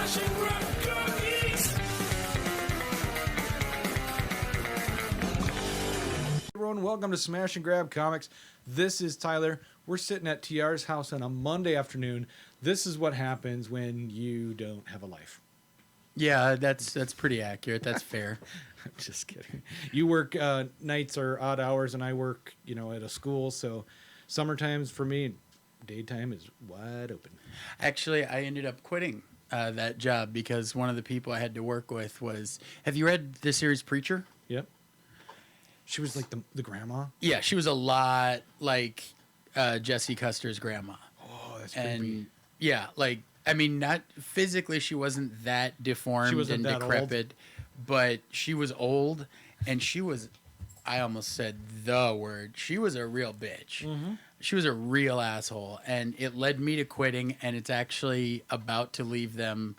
Smash and grab cookies. Everyone, welcome to Smash and Grab Comics. This is Tyler. We're sitting at TR's house on a Monday afternoon. This is what happens when you don't have a life. Yeah, that's pretty accurate. That's fair. I'm just kidding. You work nights or odd hours, and I work, at a school. So summertime's for me, daytime is wide open. Actually, I ended up quitting that job because one of the people I had to work with was. Have you read the series Preacher? Yep. She was like the grandma. Yeah, she was a lot like Jesse Custer's grandma. Oh, that's creepy. Yeah, not physically, she wasn't that deformed and that decrepit, but she was old, and she was, I almost said the word, she was a real bitch. Mm-hmm. She was a real asshole, and it led me to quitting, and it's actually about to leave them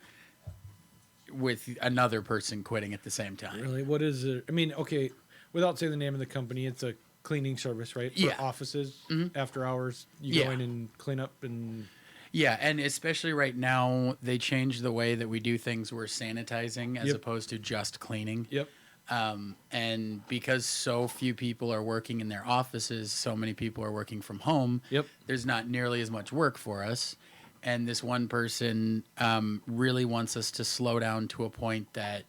with another person quitting at the same time. Really? What is it? I mean, okay, without saying the name of the company, it's a cleaning service, right? For Yeah. offices, Mm-hmm. after hours, you go in and clean up and... Yeah, and especially right now, they changed the way that we do things. We're sanitizing as opposed to just cleaning. Yep. And because so few people are working in their offices, so many people are working from home, there's not nearly as much work for us. And this one person really wants us to slow down to a point that,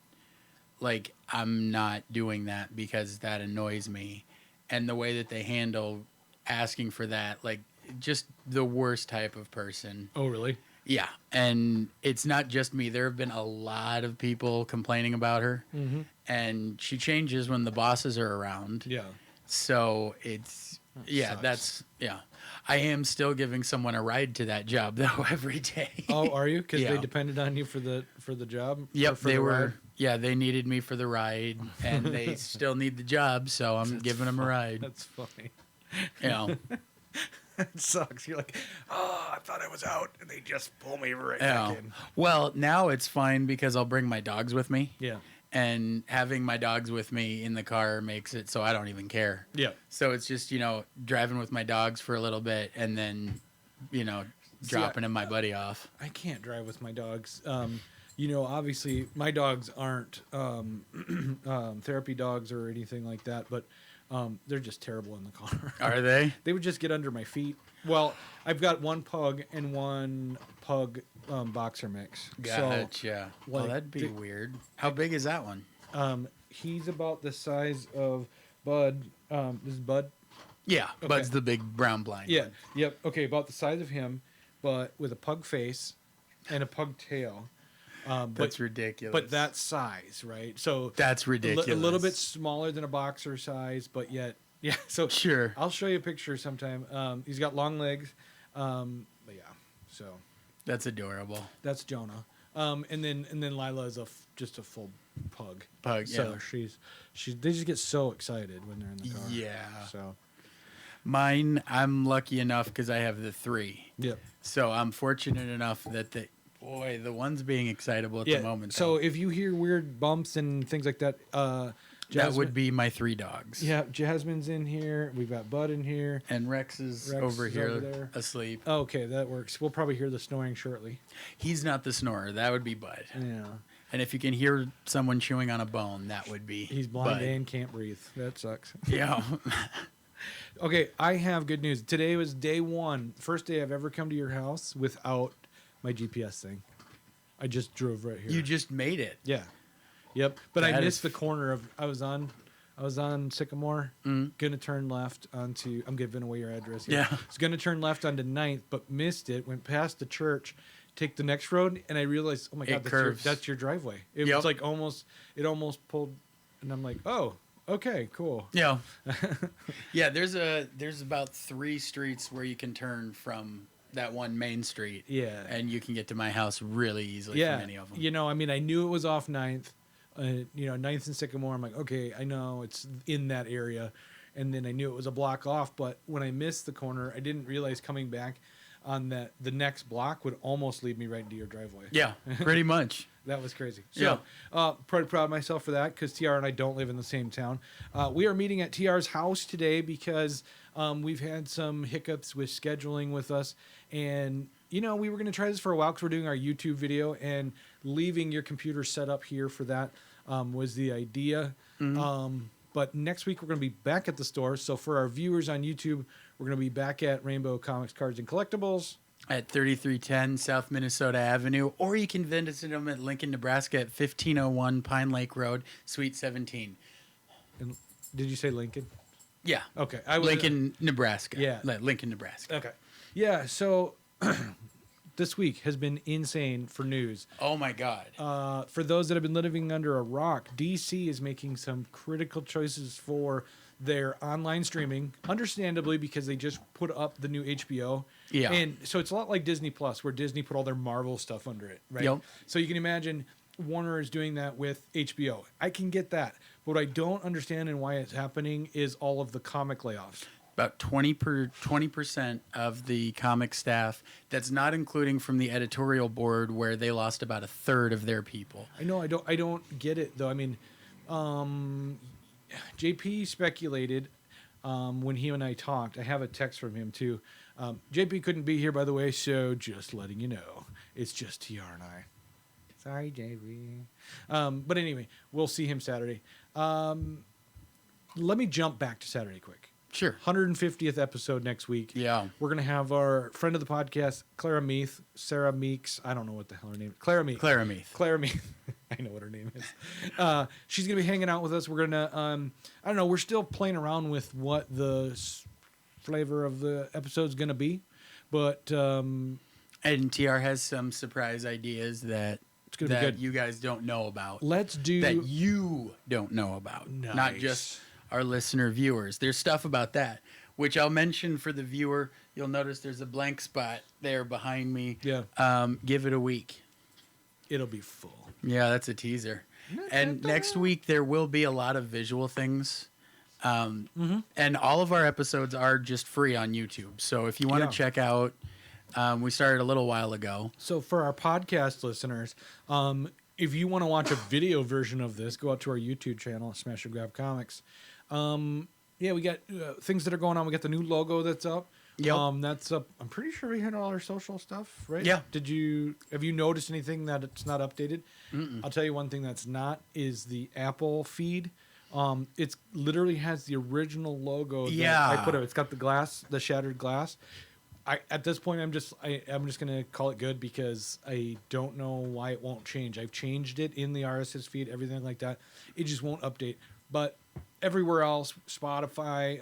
I'm not doing that because that annoys me. And the way that they handle asking for that, just the worst type of person. Oh, really? Yeah. And it's not just me. There have been a lot of people complaining about her. Mm-hmm. And she changes when the bosses are around. Yeah. So it's, sucks. I am still giving someone a ride to that job, though, every day. Oh, are you? Because they depended on you for the job? Yep, they were. Ride? Yeah, they needed me for the ride, and they still need the job, so I'm giving them a ride. That's funny. It sucks. You're like, oh, I thought I was out, and they just pull me right back in. Well, now it's fine because I'll bring my dogs with me. Yeah. And having my dogs with me in the car makes it so I don't even care. Yeah. So it's just, driving with my dogs for a little bit and then, dropping my buddy off. I can't drive with my dogs. Obviously my dogs aren't therapy dogs or anything like that, but they're just terrible in the car. Are they? They would just get under my feet. Well, I've got one pug and one pug boxer mix. Gotcha. Well, that'd be weird. How big is that one? He's about the size of Bud. This is Bud? Yeah, okay. Bud's the big brown blind one. Yep. Okay, about the size of him, but with a pug face and a pug tail. That's ridiculous. But that size, right? So that's ridiculous. A little bit smaller than a boxer size, but yet, yeah. So sure, I'll show you a picture sometime. He's got long legs, but yeah. So that's adorable. That's Jonah. And then Lila is just a full pug. So they just get so excited when they're in the car. Yeah. So mine, I'm lucky enough because I have the 3. Yep. So I'm fortunate enough that the one's being excitable at the moment. So if you hear weird bumps and things like that, that would be my 3 dogs. Yeah, Jasmine's in here. We've got Bud in here. And Rex is over here there. asleep. Okay, that works. We'll probably hear the snoring shortly. He's not the snorer. That would be Bud. Yeah. And if you can hear someone chewing on a bone, that would be He's blind Bud. and can't breathe. That sucks. Yeah. Okay, I have good news. Today was day 1. First day I've ever come to your house without my GPS thing. I just drove right here. You just made it. Yeah. Yep. But I missed the corner of I was on Sycamore, gonna turn left onto I'm giving away your address here. Yeah. I was gonna turn left onto 9th, but missed it, went past the church, take the next road, and I realized, oh my God, that's your driveway. It was like almost pulled, and I'm like, oh, okay, cool. Yeah. Yeah, there's about 3 streets where you can turn from that one main street. Yeah. And you can get to my house really easily from any of them. I knew it was off 9th. 9th and Sycamore. I'm like, okay, I know it's in that area. And then I knew it was a block off. But when I missed the corner, I didn't realize coming back on the next block would almost lead me right into your driveway. Yeah, pretty much. That was crazy. So, pretty proud of myself for that because TR and I don't live in the same town. We are meeting at TR's house today because we've had some hiccups with scheduling with us. And we were going to try this for a while because we're doing our YouTube video, and leaving your computer set up here for that was the idea. But next week we're going to be back at the store. So for our viewers on YouTube, we're going to be back at Rainbow Comics Cards and Collectibles at 3310 South Minnesota Avenue, or you can visit them at Lincoln, Nebraska at 1501 Pine Lake Road, Suite 17. And did you say Lincoln? Yeah. Okay. Lincoln, Nebraska. Yeah. Lincoln, Nebraska. Okay. Yeah. So this week has been insane for news. Oh my God. For those that have been living under a rock, DC is making some critical choices for their online streaming, understandably, because they just put up the new HBO. Yeah. And so it's a lot like Disney Plus, where Disney put all their Marvel stuff under it, right? Yep. So you can imagine Warner is doing that with HBO. I can get that. But what I don't understand and why it's happening is all of the comic layoffs. About 20% of the comic staff. That's not including from the editorial board, where they lost about a third of their people. I know. I don't get it though. I mean, JP speculated when he and I talked. I have a text from him too. JP couldn't be here, by the way, so just letting you know, it's just TR and I. Sorry, JP. But anyway, we'll see him Saturday. Let me jump back to Saturday quick. Sure. 150th episode next week. Yeah. We're going to have our friend of the podcast, Clara Meath, Sarah Meeks. I don't know what the hell her name is. Clara Meath. Clara Meath. I know what her name is. She's going to be hanging out with us. We're going to, I don't know, we're still playing around with what the flavor of the episode's going to be. But, and TR has some surprise ideas that it's gonna be good. You guys don't know about. Let's do that you don't know about. Nice. Not just our listener viewers. There's stuff about that, which I'll mention for the viewer. You'll notice there's a blank spot there behind me. Yeah. Give it a week. It'll be full. Yeah, that's a teaser. And next week there will be a lot of visual things. And all of our episodes are just free on YouTube. So if you want to check out, we started a little while ago. So for our podcast listeners, if you want to watch a video version of this, go out to our YouTube channel, Smash and Grab Comics. Yeah, we got things that are going on. We got the new logo that's up. Yep. That's up. I'm pretty sure we hit all our social stuff, right? Yeah. Have you noticed anything that it's not updated? I'll tell you one thing that's not is the Apple feed. It's literally has the original logo. Yeah. I put it. It's got the glass, the shattered glass. At this point, I'm just gonna call it good because I don't know why it won't change. I've changed it in the RSS feed, everything like that. It just won't update. But everywhere else, Spotify,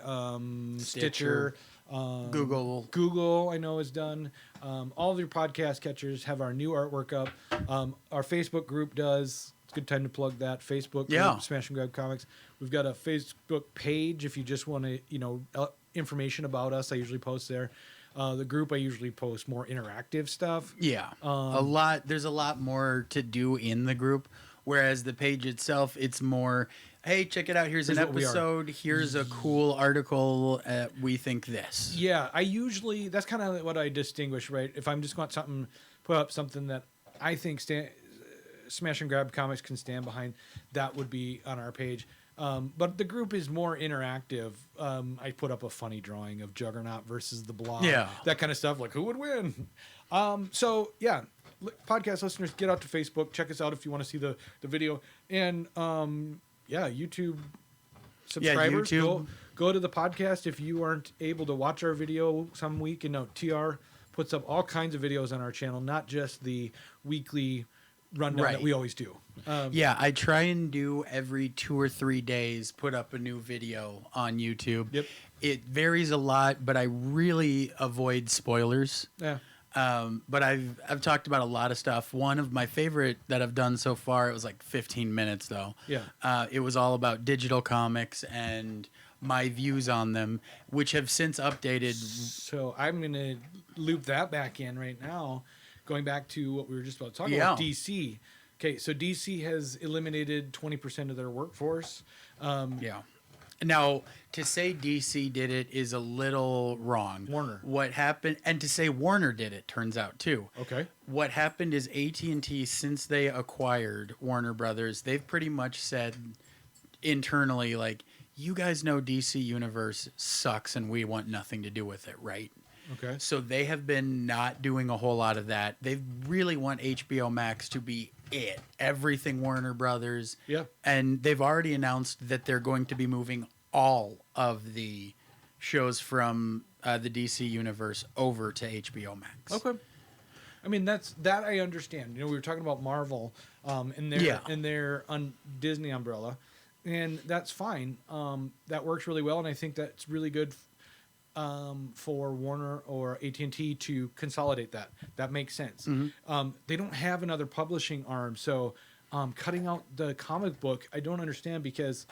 Stitcher, Google, I know is done. All of your podcast catchers have our new artwork up. Our Facebook group does. It's a good time to plug that Facebook group, Smash and Grab Comics. We've got a Facebook page if you just want to, information about us. I usually post there. The group, I usually post more interactive stuff. Yeah, there's a lot more to do in the group, whereas the page itself, it's more, hey, check it out. Here's an episode. Here's a cool article. We think this. Yeah, that's kind of what I distinguish, right? If I'm just going to put up something that I think Smash and Grab Comics can stand behind, that would be on our page. But the group is more interactive. I put up a funny drawing of Juggernaut versus the Blob. Yeah. That kind of stuff, like who would win? So, yeah, podcast listeners, get out to Facebook. Check us out if you want to see the video. And, YouTube subscribers, go to the podcast if you aren't able to watch our video some week. And TR puts up all kinds of videos on our channel, not just the weekly rundown that we always do. I try and do every 2 or 3 days, put up a new video on YouTube. Yep. It varies a lot, but I really avoid spoilers. Yeah. But I've talked about a lot of stuff. One of my favorite that I've done so far, it was like 15 minutes though. Yeah. It was all about digital comics and my views on them, which have since updated. So I'm going to loop that back in right now, going back to what we were just about to talk about, DC. Okay, so DC has eliminated 20% of their workforce. Now, to say DC did it is a little wrong. Warner. What happened, and to say Warner did it turns out too. Okay. What happened is AT&T, since they acquired Warner Brothers, they've pretty much said internally, like, you guys know DC Universe sucks and we want nothing to do with it, right? Okay. So they have been not doing a whole lot of that. They really want HBO Max to be it. Everything Warner Brothers. Yeah. And they've already announced that they're going to be moving all of the shows from the DC universe over to HBO Max. Okay. I mean, that I understand. You know, we were talking about Marvel in their Disney umbrella, and that's fine. That works really well, and I think that's really good for Warner or AT&T to consolidate that. That makes sense. They don't have another publishing arm, so cutting out the comic book, I don't understand, because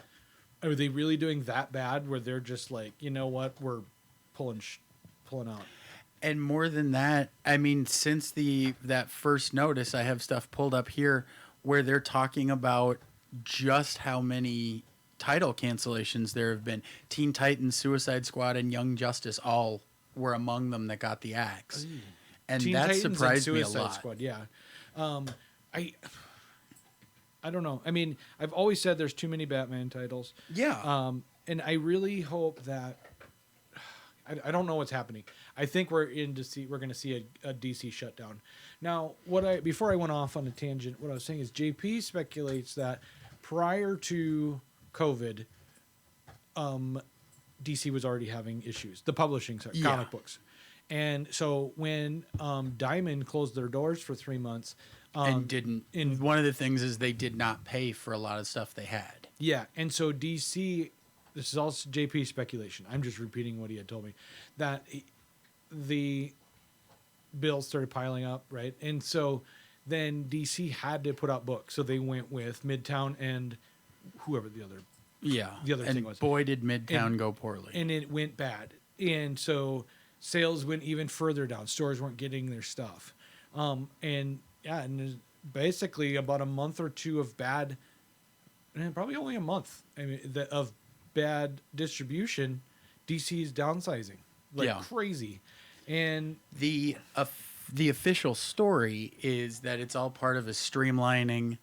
are they really doing that bad where they're just like, you know what, we're pulling out? And more than that, I mean, since that first notice, I have stuff pulled up here where they're talking about just how many title cancellations there have been. Teen Titans, Suicide Squad, and Young Justice all were among them that got the axe. And Teen that Titans surprised and me a Suicide lot. Squad, yeah. I don't know. I mean, I've always said there's too many Batman titles. Yeah. And I really hope that I don't know what's happening. I think we're going to see a DC shutdown. Now, before I went off on a tangent, what I was saying is JP speculates that prior to COVID, DC was already having issues. The publishing side, comic books. And so when Diamond closed their doors for 3 months, and one of the things is they did not pay for a lot of stuff they had. Yeah, and so DC, this is also JP speculation. I'm just repeating what he had told me, that the bills started piling up, right? And so then DC had to put out books, so they went with Midtown and whoever the other thing was. Boy, did Midtown go poorly. And it went bad. And so sales went even further down. Stores weren't getting their stuff. And there's basically about a month or two of bad, and probably only a month, of bad distribution. DC is downsizing like crazy. And the official story is that it's all part of a streamlining.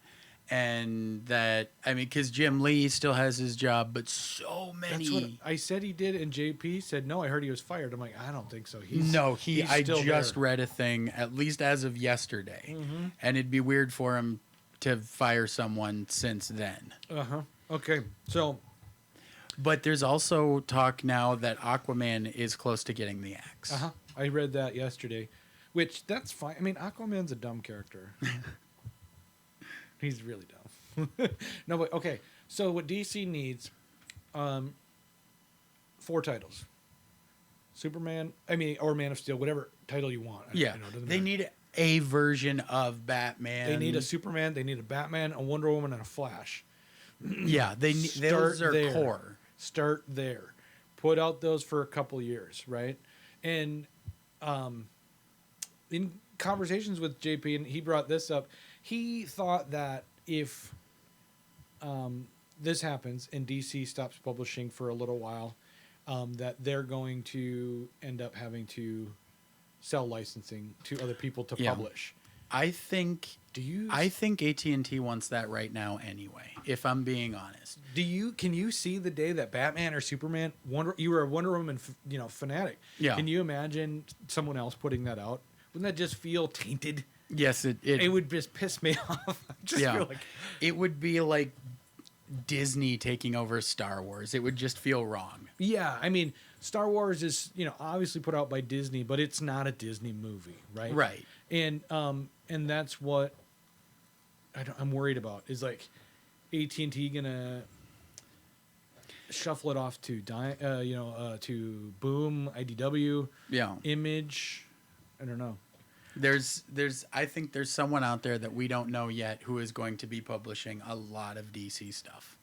And that, I mean, because Jim Lee still has his job, but so many. That's what I said he did, and JP said, no, I heard he was fired. I'm like, I don't think so. I just read a thing, at least as of yesterday, and it'd be weird for him to fire someone since then. Okay, so. But there's also talk now that Aquaman is close to getting the axe. I read that yesterday, which that's fine. I mean, Aquaman's a dumb character. He's really dumb. No, but okay. So what DC needs, 4 titles. Superman, or Man of Steel, whatever title you want. Yeah, they need a version of Batman. They need a Superman. They need a Batman, a Wonder Woman, and a Flash. Yeah, those are core. Start there. Put out those for a couple years, right? And in conversations with JP, and he brought this up, he thought that if this happens and DC stops publishing for a little while, that they're going to end up having to sell licensing to other people to publish. I think AT&T wants that right now anyway, if I'm being honest. Can you see the day that Batman or Superman, you were a Wonder Woman, fanatic. Yeah. Can you imagine someone else putting that out? Wouldn't that just feel tainted? Yes, it would just piss me off. Feel like it would be like Disney taking over Star Wars. It would just feel wrong. Yeah, I mean, Star Wars is, obviously put out by Disney, but it's not a Disney movie, right? Right. And that's what I'm worried about, is like AT&T gonna shuffle it off to to Boom, IDW, Image. I don't know. I think there's someone out there that we don't know yet who is going to be publishing a lot of DC stuff.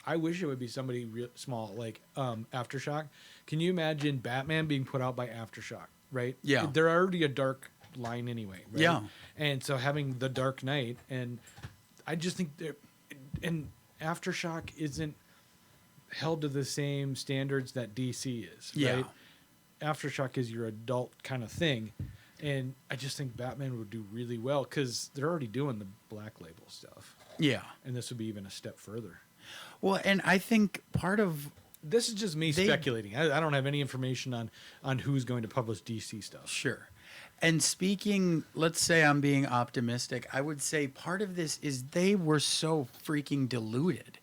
I wish it would be somebody real small, like Aftershock. Can you imagine Batman being put out by Aftershock, right? Yeah. They're already a dark line anyway, right? Yeah. And so having the Dark Knight, and I just think and Aftershock isn't held to the same standards that DC is, right? Aftershock is your adult kind of thing. And I just think Batman would do really well because they're already doing the Black Label stuff. Yeah. And this would be even a step further. Well, and I think part of this is just me speculating. I don't have any information on who's going to publish DC stuff. Sure. And speaking, let's say I'm being optimistic, I would say part of this is they were so freaking deluded.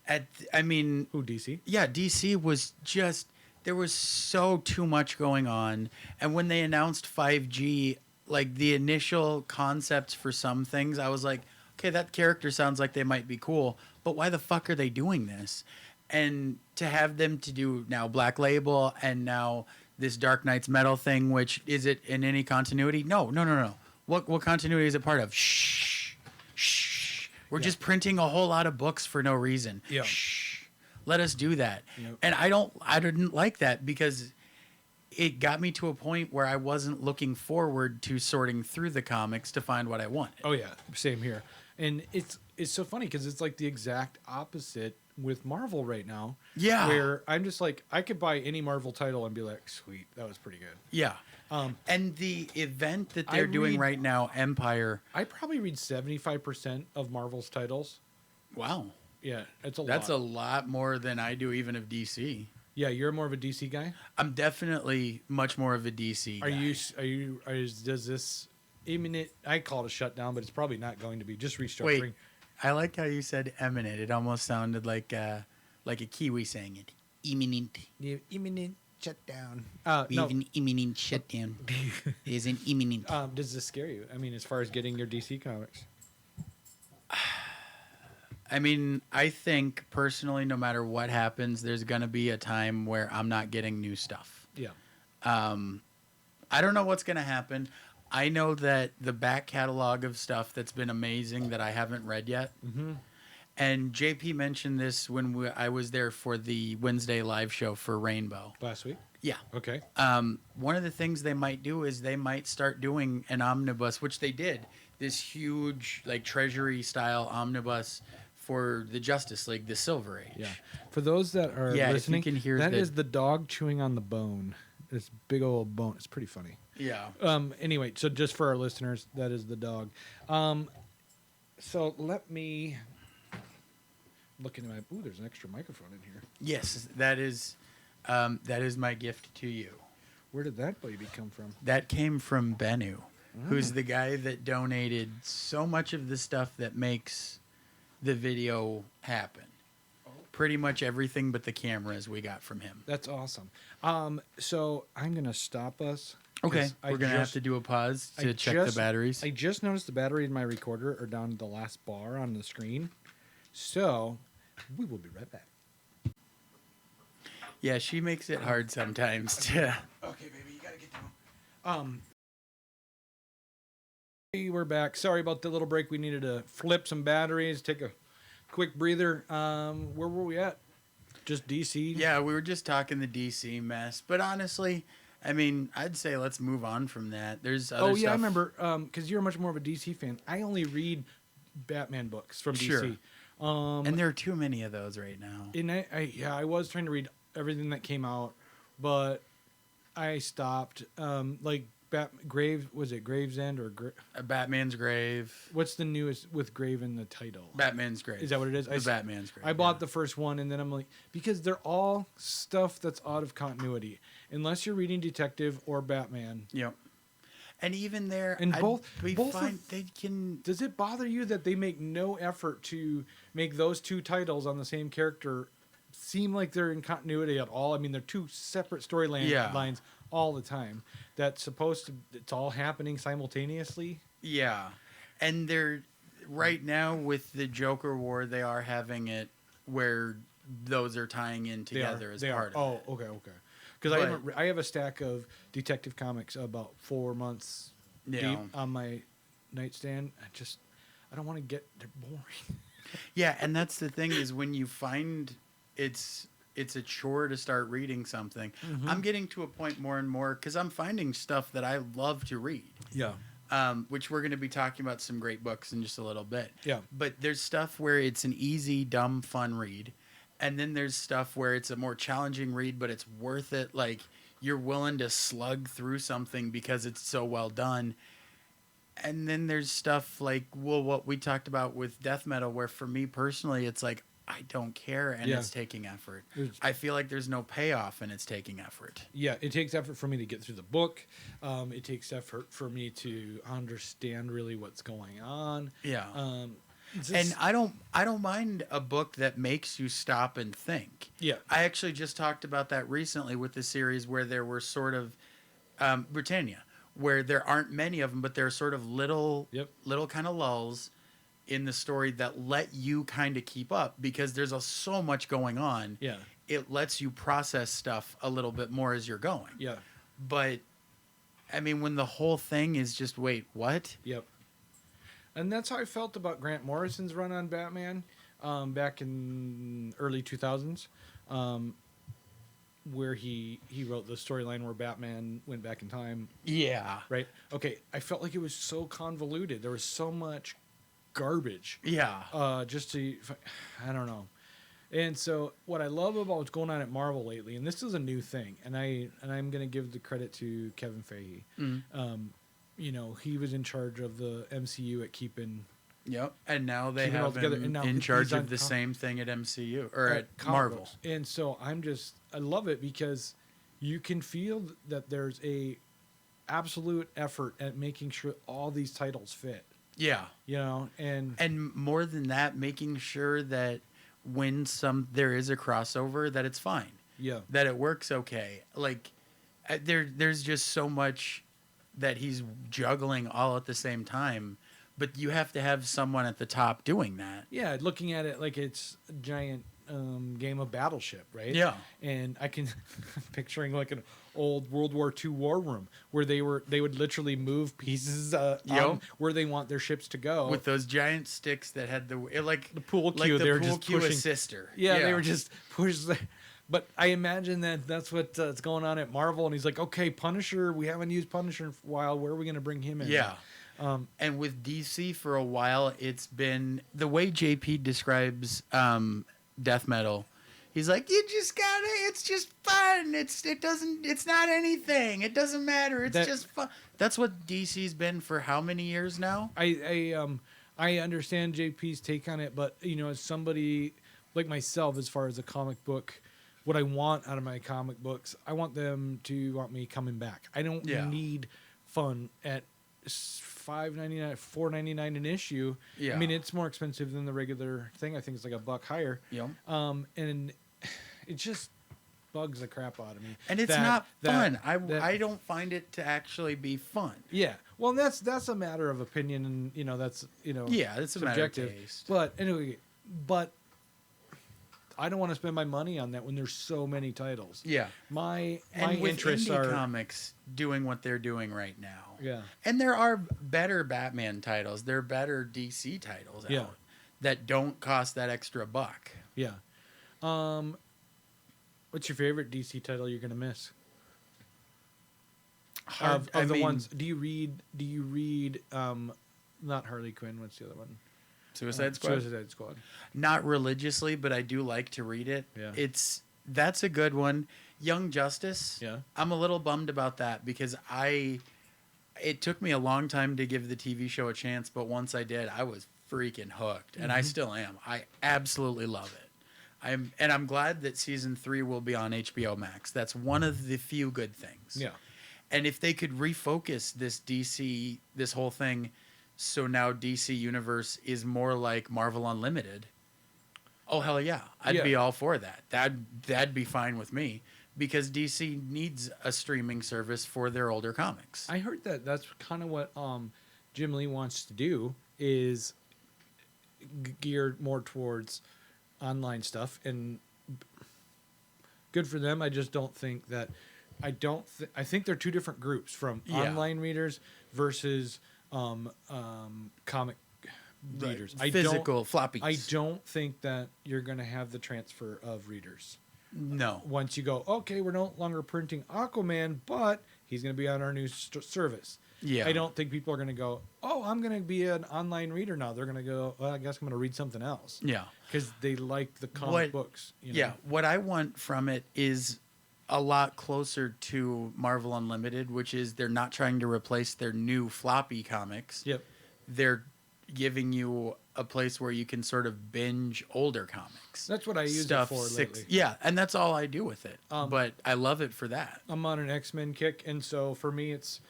Who, DC? Yeah, DC was just, there was so too much going on. And when they announced 5G, like the initial concepts for some things, I was like, okay, that character sounds like they might be cool, but why the fuck are they doing this? And to have them to do now Black Label and now this Dark Knight's Metal thing, which is it in any continuity? No. What continuity is it part of? Shh. We're just printing a whole lot of books for no reason. Yeah. Shh. Let us do that. Yep. And I didn't like that because it got me to a point where I wasn't looking forward to sorting through the comics to find what I wanted. Oh yeah, same here. And it's so funny because it's like the exact opposite with Marvel right now. Yeah. Where I'm just like, I could buy any Marvel title and be like, sweet, that was pretty good. Yeah. And the event that they're doing right now, Empire. I probably read 75% of Marvel's titles. Wow. Yeah, it's a lot. That's a lot more than I do even of DC. Yeah, you're more of a DC guy? I'm definitely much more of a DC guy. Does this imminent, I call it a shutdown, but it's probably not going to be, just restructuring. Wait, I like how you said imminent. It almost sounded like a Kiwi saying it. Imminent. The imminent shutdown. We have an imminent shutdown. There's an imminent. Does this scare you? I mean, as far as getting your DC comics? I mean, I think personally, no matter what happens, there's going to be a time where I'm not getting new stuff. Yeah. I don't know what's going to happen. I know that the back catalog of stuff that's been amazing that I haven't read yet. Mm-hmm. And JP mentioned this when I was there for the Wednesday live show for Rainbow. Last week? Yeah. Okay. One of the things they might do is they might start doing an omnibus, which they did. This huge, like, treasury style omnibus for the Justice League, the Silver Age. Yeah. For those that are listening, if you can hear that is the dog chewing on the bone. This big old bone. It's pretty funny. Yeah. Anyway, so just for our listeners, that is the dog. So let me look into my. Ooh, there's an extra microphone in here. Yes, that is my gift to you. Where did that baby come from? That came from Bennu, who's the guy that donated so much of the stuff that makes the video happen. Pretty much everything but the cameras we got from him. That's awesome. So I'm gonna stop us. Okay, we're gonna have to do a pause to check the batteries. I just noticed the battery in my recorder are down to the last bar on the screen, so we will be right back. Yeah, she makes it hard sometimes to. Okay, baby, you gotta get down. We're back. Sorry about the little break. We needed to flip some batteries, take a quick breather. Where were we at? Just DC? Yeah, we were just talking the DC mess. But honestly, I mean, I'd say let's move on from that. There's other stuff. I remember, because you're much more of a DC fan. I only read Batman books from DC. Sure. And there are too many of those right now. And I was trying to read everything that came out, but I stopped. Was it Gravesend or Batman's Grave? What's the newest with Grave in the title? Batman's Grave. Is that what it is? Batman's Grave. I bought the first one, and then I'm like, because they're all stuff that's out of continuity, unless you're reading Detective or Batman. Yep. And even there, and they can. Does it bother you that they make no effort to make those two titles on the same character seem like they're in continuity at all? I mean, they're two separate lines all the time. It's all happening simultaneously. Yeah. And they're right now with the Joker War, they are having it where those are tying in together as part of it. Oh, okay. Because I have a stack of Detective Comics about 4 months deep on my nightstand. I don't want to they're boring. Yeah, and that's the thing is when you find it's a chore to start reading something. Mm-hmm. I'm getting to a point more and more because I'm finding stuff that I love to read. Yeah. Which we're going to be talking about some great books in just a little bit. Yeah. But there's stuff where it's an easy, dumb, fun read. And then there's stuff where it's a more challenging read, but it's worth it. Like, you're willing to slug through something because it's so well done. And then there's stuff like, what we talked about with death metal, where for me personally, it's like, I don't care, and Yeah. it's taking effort. It's- I feel like there's no payoff, and it's taking effort. Yeah, it takes effort for me to get through the book. It takes effort for me to understand really what's going on. Yeah. It's And just- I don't mind a book that makes you stop and think. Yeah. I actually just talked about that recently with the series where there were sort of Britannia, where there aren't many of them, but there are sort of little kind of lulls in the story that let you kind of keep up because there's so much going on. Yeah. It lets you process stuff a little bit more as you're going. Yeah. But I mean, when the whole thing is just, wait, what? Yep. And that's how I felt about Grant Morrison's run on Batman back in early 2000s, where he wrote the storyline where Batman went back in time. Yeah. Right? Okay, I felt like it was so convoluted. There was so much garbage. Yeah. I don't know. And so what I love about what's going on at Marvel lately, and this is a new thing, and I'm going to give the credit to Kevin Feige. Mm. You know, he was in charge of the MCU at keeping Yep. And now they keeping it all have together. him And now in charge he's on of the same thing at MCU or at comic Marvel. books. And so I love it because you can feel that there's a absolute effort at making sure all these titles fit. Yeah. You know, And more than that, making sure that when there is a crossover, that it's fine. yeah. That it works okay. Like there's just so much that he's juggling all at the same time, but you have to have someone at the top doing that. Yeah, looking at it like it's a giant game of Battleship, right? Yeah. And I can picturing like an old World War II war room where they would literally move pieces on where they want their ships to go With those giant sticks that had the pool cue. like the They were pool just cue pushing. assister. Yeah, they were just pushing. But I imagine that's what's going on at Marvel, and he's like, okay, Punisher. We haven't used Punisher in a while. Where are we going to bring him in? Yeah. And with DC for a while, it's been the way JP describes death metal. He's like, you just gotta. It's just fun. It's not anything. It doesn't matter. It's just fun. That's what DC's been for how many years now? I understand JP's take on it, but you know, as somebody like myself, as far as a comic book, what I want out of my comic books, I want them to want me coming back. I don't need fun at $5.99, $4.99 an issue. Yeah. I mean, it's more expensive than the regular thing. I think it's like $1 higher. Yep. And it just bugs the crap out of me. And it's not fun. I don't find it to actually be fun. Yeah. Well, that's a matter of opinion, and you know that's Yeah, it's a matter of taste. But anyway, I don't want to spend my money on that when there's so many titles. Yeah. My And with interests indie are comics doing what they're doing right now. Yeah. And there are better Batman titles. There are better DC titles out that don't cost that extra buck. Yeah. What's your favorite DC title you're gonna miss? Of the ones, do you read not Harley Quinn? What's the other one? Suicide Squad. Suicide Squad. Not religiously, but I do like to read it. Yeah. That's a good one. Young Justice. Yeah. I'm a little bummed about that because it took me a long time to give the TV show a chance, but once I did, I was freaking hooked, and I still am. I absolutely love it. I'm glad that season 3 will be on HBO Max. That's one of the few good things. Yeah. And if they could refocus this whole thing, so now DC Universe is more like Marvel Unlimited. Oh hell yeah, I'd be all for that. That'd be fine with me because DC needs a streaming service for their older comics. I heard that's kind of what Jim Lee wants to do is geared more towards online stuff, and good for them. I just don't think that. I think they're two different groups from online readers versus comic readers. Physical floppies. I don't think that you're going to have the transfer of readers. No. Once you go, okay, we're no longer printing Aquaman, but he's going to be on our new service. Yeah. I don't think people are going to go, oh, I'm going to be an online reader now. They're going to go, well, I guess I'm going to read something else. Yeah. Because they like the comic books. You know? Yeah. What I want from it is a lot closer to Marvel Unlimited, which is they're not trying to replace their new floppy comics. Yep. They're giving you a place where you can sort of binge older comics. That's what I use it for lately. Yeah, and that's all I do with it. But I love it for that. I'm on an X-Men kick, and so for me, it's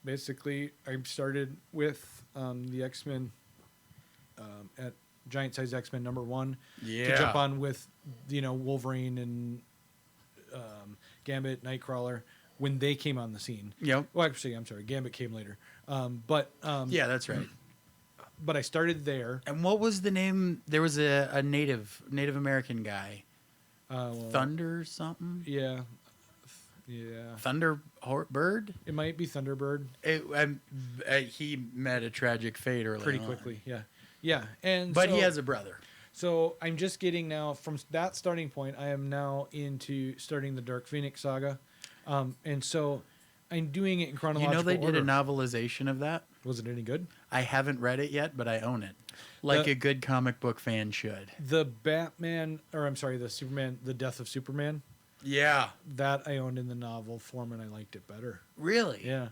basically I started with the X-Men at Giant Size X-Men #1 to jump on with Wolverine and Gambit, Nightcrawler when they came on the scene. Yep. Well, actually, I'm sorry, Gambit came later. But Yeah, that's right. but I started there. And what was the name? There was a Native American guy. Thunder something? Yeah. Bird? It might be Thunderbird. He met a tragic fate early Pretty on. quickly, yeah. But he has a brother. So I'm just getting now from that starting point. I am now into starting the Dark Phoenix saga, and so I'm doing it in chronological They order. did a novelization of that. Was it any good? I haven't read it yet, but I own it, like a good comic book fan should. The the Superman, the Death of Superman. Yeah, That I owned in the novel form, and I liked it better. really. Yeah.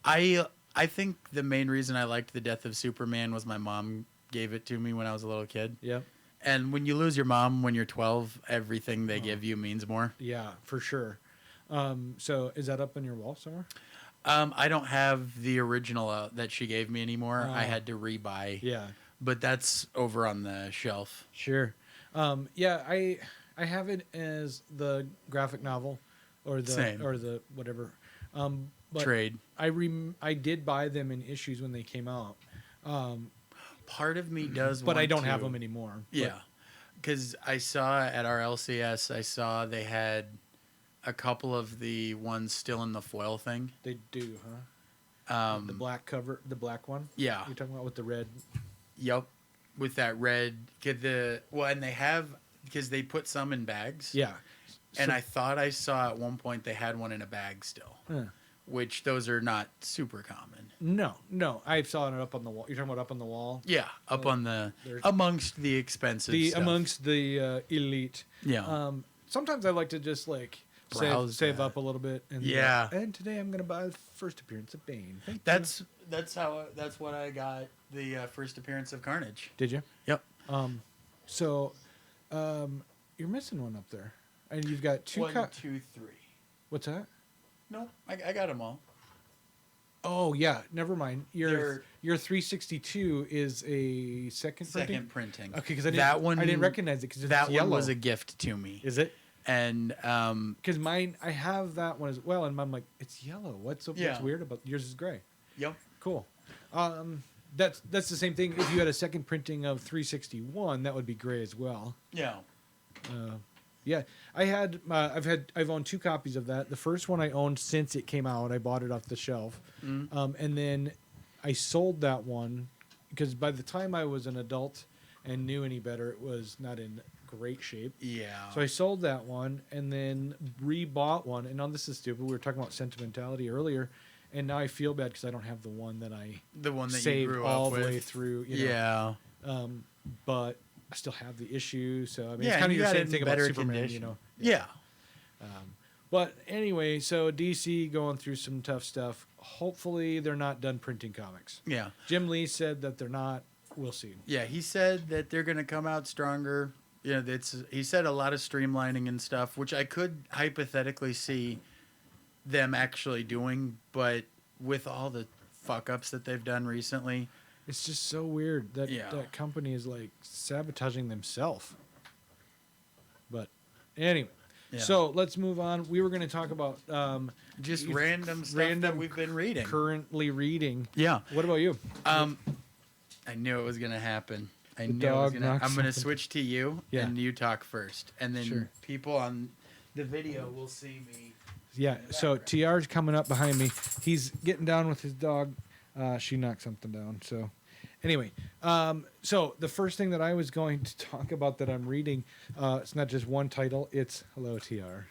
I think the main reason I liked the Death of Superman was my mom gave it to me when I was a little kid. Yep. And when you lose your mom when you're 12, everything they give you means more. Yeah, for sure. So is that up on your wall somewhere? I don't have the original that she gave me anymore. Oh. I had to rebuy. Yeah. But that's over on the shelf. Sure. Yeah, I have it as the graphic novel, or the Same. or the whatever. But Trade. I did buy them in issues when they came out. Part of me does But I want don't to, have them anymore. Yeah. Because I saw at our LCS, they had a couple of the ones still in the foil thing. They do, huh? The black cover, the black one. Yeah. You're talking about with the red. Yep. With that red. And they have, because they put some in bags. Yeah. And So- I thought I saw at one point they had one in a bag still. Huh. Which those are not super common. No, I saw it up on the wall. You're talking about up on the wall. Yeah, up on the there's- amongst the expensive stuff. Amongst the elite. Yeah. Sometimes I like to just Browse save that. up a little bit. And Yeah. And today I'm gonna buy the first appearance of Bane. Thank you. That's what I got the first appearance of Carnage. Did you? Yep. So, you're missing one up there, and you've got two. 1, 2, 3. What's that? No, I got them all. Oh yeah, never mind. They're- Your 362 is a second printing. Second printing. Okay, because that one I didn't recognize it because that yellow. one was a gift to me. Is it? And Because mine, I have that one as well, and I'm like, it's yellow. What's Yeah. weird about yours? Is gray. yep. Cool. That's the same thing. If you had a second printing of 361, that would be gray as well. Yeah. Yeah, I've owned 2 copies of that. The first one I owned since it came out. I bought it off the shelf, and then I sold that one because by the time I was an adult and knew any better, it was not in great shape. Yeah. So I sold that one and then rebought one. And now this is stupid. We were talking about sentimentality earlier, and now I feel bad because I don't have the one that I the one that you saved grew all up the with. way through. You know? Yeah. But I still have the issue. So I mean, Yeah, it's kind and of you your got it same in thing about better Superman. condition. You know. Yeah. But anyway, so DC going through some tough stuff. Hopefully, they're not done printing comics. Yeah. Jim Lee said that they're not. We'll see. Yeah, he said that they're going to come out stronger. You know, he said a lot of streamlining and stuff, which I could hypothetically see them actually doing, but with all the fuck ups that they've done recently, It's just so weird that Yeah. that company is like sabotaging themselves. But anyway, Yeah. so let's move on. We were going to talk about just you- random stuff random that we've been reading. currently reading. Yeah. What about you? I knew it was going to happen. The I'm dog going knocked to something. switch to you, Yeah. and you talk first. And then Sure. people on the video will see me. Yeah. So TR's coming up behind me. He's getting down with his dog. She knocked something down. So anyway, so the first thing that I was going to talk about that I'm reading, it's not just one title. It's hello TR.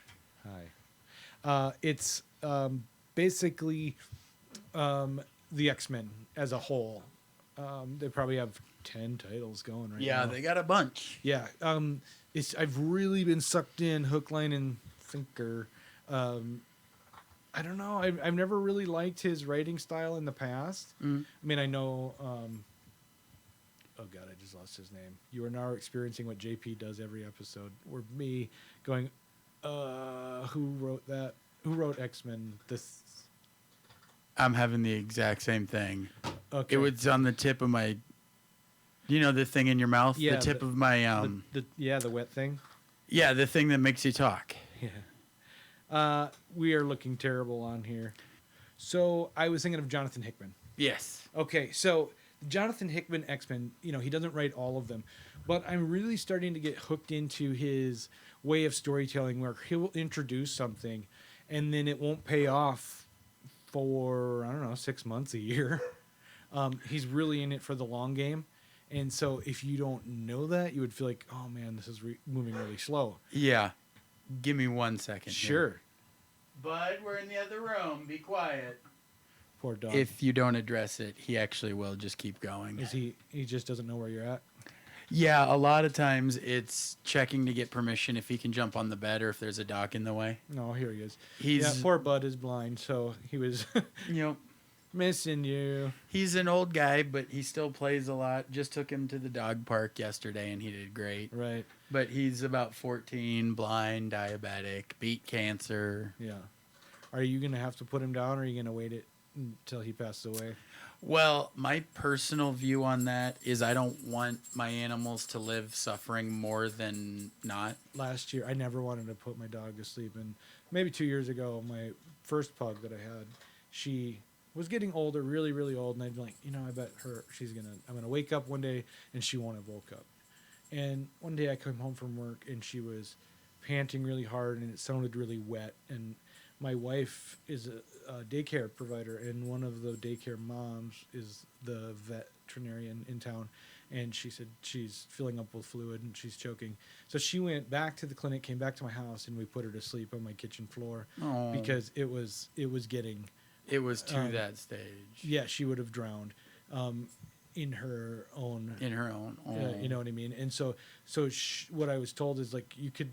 Hi. It's basically the X-Men as a whole. They probably have 10 titles going right now. Yeah, they got a bunch. Yeah. I've really been sucked in hook, line, and sinker. I don't know. I've never really liked his writing style in the past. Mm. I mean, I know oh god, I just lost his name. You are now experiencing what JP does every episode, where me going, who wrote that? Who wrote X-Men? This. I'm having the exact same thing. Okay. It was on the tip of my, the thing in your mouth? Yeah, the tip of my, the wet thing. yeah, the thing that makes you talk. Yeah. We are looking terrible on here. So I was thinking of Jonathan Hickman. Yes. Okay, so Jonathan Hickman X-Men, he doesn't write all of them, but I'm really starting to get hooked into his way of storytelling where he'll introduce something and then it won't pay off for, I don't know, 6 months, a year. He's really in it for the long game. And so if you don't know that, you would feel like, oh man, this is moving really slow. Yeah. Give me 1 second. Sure. Here. Bud, we're in the other room. Be quiet. Poor dog. If you don't address it, he actually will just keep going. Is he just doesn't know where you're at? Yeah, a lot of times it's checking to get permission if he can jump on the bed or if there's a dog in the way. No, here he is. He's poor Bud is blind, so he was missing you. He's an old guy, but he still plays a lot. Just took him to the dog park yesterday, and he did great. Right. But he's about 14, blind, diabetic, beat cancer. Yeah. Are you going to have to put him down, or are you going to wait it until he passes away? Well, my personal view on that is I don't want my animals to live suffering more than not. Last year, I never wanted to put my dog to sleep. And maybe 2 years ago, my first pug that I had, she was getting older, really, really old. And I'd be like, I bet I'm going to wake up one day and she won't have woke up. And one day I came home from work and she was panting really hard and it sounded really wet. And my wife is a daycare provider, and one of the daycare moms is the veterinarian in town. And she said she's filling up with fluid and she's choking. So she went back to the clinic, came back to my house, and we put her to sleep on my kitchen floor because it was getting. It was to that stage. Yeah, she would have drowned in her own. In her own. You know what I mean? And so what I was told is like you could,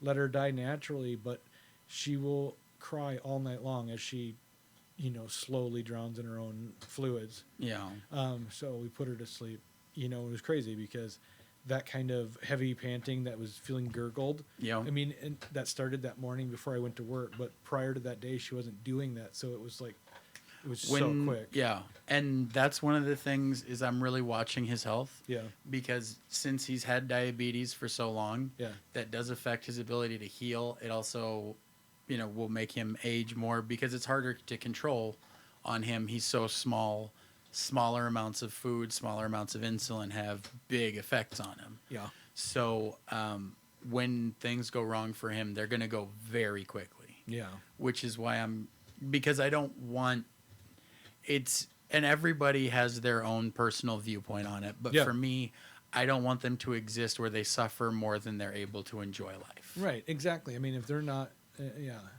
let her die naturally, but she will cry all night long as she, slowly drowns in her own fluids. Yeah. So we put her to sleep. It was crazy because that kind of heavy panting that was feeling gurgled. Yeah. I mean, and that started that morning before I went to work, but prior to that day, she wasn't doing that. So it was like, so quick. Yeah. And that's one of the things is I'm really watching his health. Yeah. Because since he's had diabetes for so long, that does affect his ability to heal. It also, will make him age more because it's harder to control on him. He's so small. Smaller amounts of food, smaller amounts of insulin have big effects on him. Yeah. So when things go wrong for him, they're going to go very quickly. Yeah. Which is why because I don't want and everybody has their own personal viewpoint on it. But for me, I don't want them to exist where they suffer more than they're able to enjoy life. Right. Exactly. I mean, if they're not,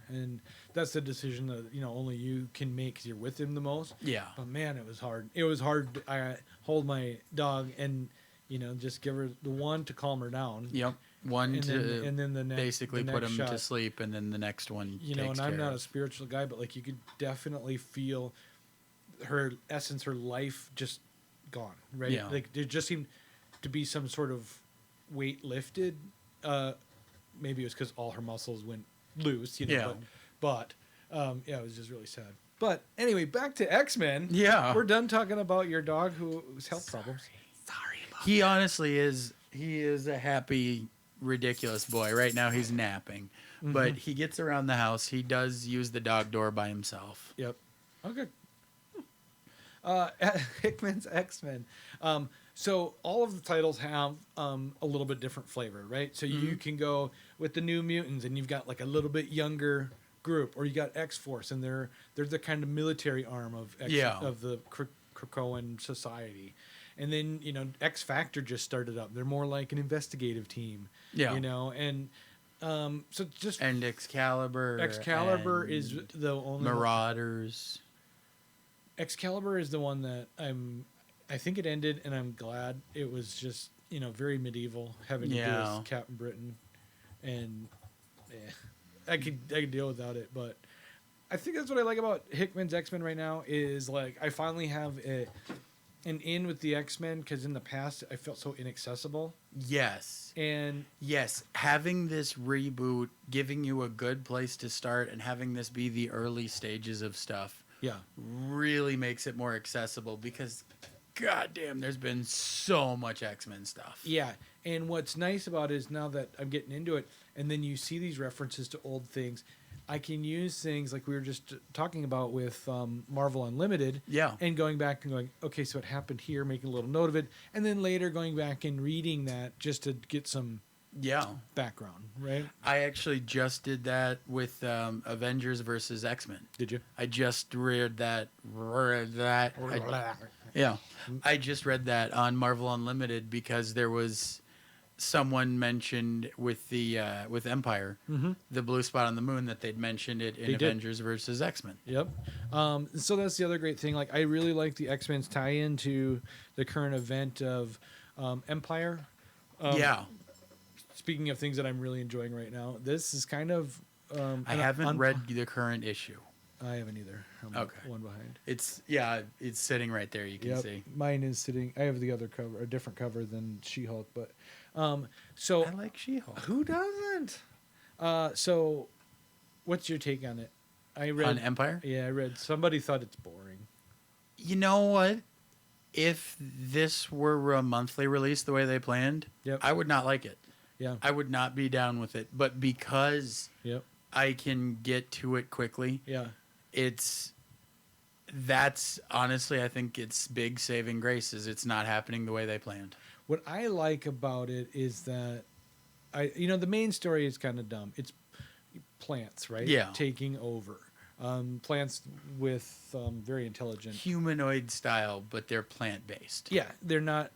and that's the decision that only you can make because you're with him the most. Yeah. But man, it was hard. It was hard. I hold my dog and just give her the one to calm her down. Yep. One and then the next, basically put him to sleep, and then the next one. And I'm not a spiritual guy, but like you could definitely feel her essence, her life just gone. Right. Yeah. Like there just seemed to be some sort of weight lifted. Maybe it was because all her muscles went loose, but it was just really sad. But anyway, back to X-Men. Yeah. We're done talking about your dog who's health problems. Sorry about He honestly is. He is a happy, ridiculous boy. Right now he's napping. Mm-hmm. But he gets around the house. He does use the dog door by himself. Yep. Okay. Hickman's X-Men. So all of the titles have a little bit different flavor, right? So you can go with the New Mutants, and you've got like a little bit younger group, or you got X-Force, and they're the kind of military arm of of the Krakoan society. And then X Factor just started up. They're more like an investigative team. Yeah. And so just and Excalibur. Excalibur is the only Marauders. Excalibur is the one that I think it ended, and I'm glad. It was just very medieval, having to do with Captain Britain, and I could deal without it. But I think that's what I like about Hickman's X-Men right now is like I finally have and in with the X-Men, because in the past I felt so inaccessible. Yes. And Yes, having this reboot, giving you a good place to start, and having this be the early stages of stuff, yeah, really makes it more accessible because, goddamn, there's been so much X-Men stuff. yeah. And what's nice about it is now that I'm getting into it, and then you see these references to old things, I can use things like we were just talking about with Marvel Unlimited. Yeah. And going back and going, okay, so it happened here, making a little note of it. And then later going back and reading that just to get some background, right? I actually just did that with Avengers versus X-Men. Did you? I just read that. I just read that on Marvel Unlimited because there was someone mentioned with the with Empire, the blue spot on the moon, that they'd mentioned it in Avengers versus X-Men. Yep. So that's the other great thing. Like, I really like the X-Men's tie-in to the current event of Empire. Speaking of things that I'm really enjoying right now, this is kind of... I haven't read the current issue. I haven't either. I'm one behind. It's sitting right there. You can see. Mine is sitting... I have the other cover, a different cover than She-Hulk, but... So I like She-Hulk. Who doesn't? So what's your take on it? I read on Empire? Yeah, I read somebody thought it's boring. You know what? If this were a monthly release the way they planned, I would not like it. Yeah. I would not be down with it. But because I can get to it quickly, that's honestly, I think it's big saving grace is it's not happening the way they planned. What I like about it is that the main story is kind of dumb. It's plants, right? Yeah. Taking over. Plants with very intelligent humanoid style, but they're plant based. Yeah, they're not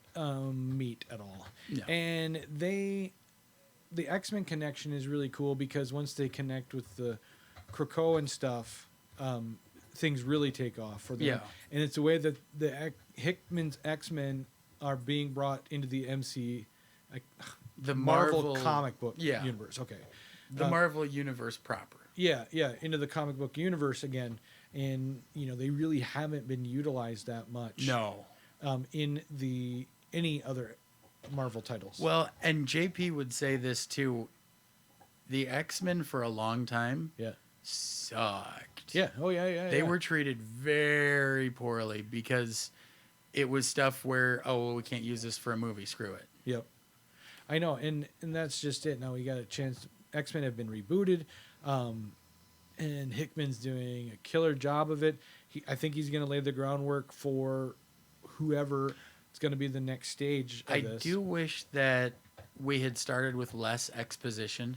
meat at all. No. And the X-Men connection is really cool because once they connect with the Krakoa and stuff, things really take off for them. Yeah. And it's a way that the Hickman's X-Men are being brought into the the Marvel comic book universe. Okay. The Marvel universe proper. Yeah, into the comic book universe again. And, they really haven't been utilized that much. No. In any other Marvel titles. Well, and JP would say this too. The X-Men for a long time sucked. Yeah. Oh, yeah. They were treated very poorly because it was stuff where, we can't use this for a movie. Screw it. Yep. I know. And that's just it. Now we got a chance. X-Men have been rebooted. And Hickman's doing a killer job of it. I think he's going to lay the groundwork for whoever is going to be the next stage of this. I do wish that we had started with less exposition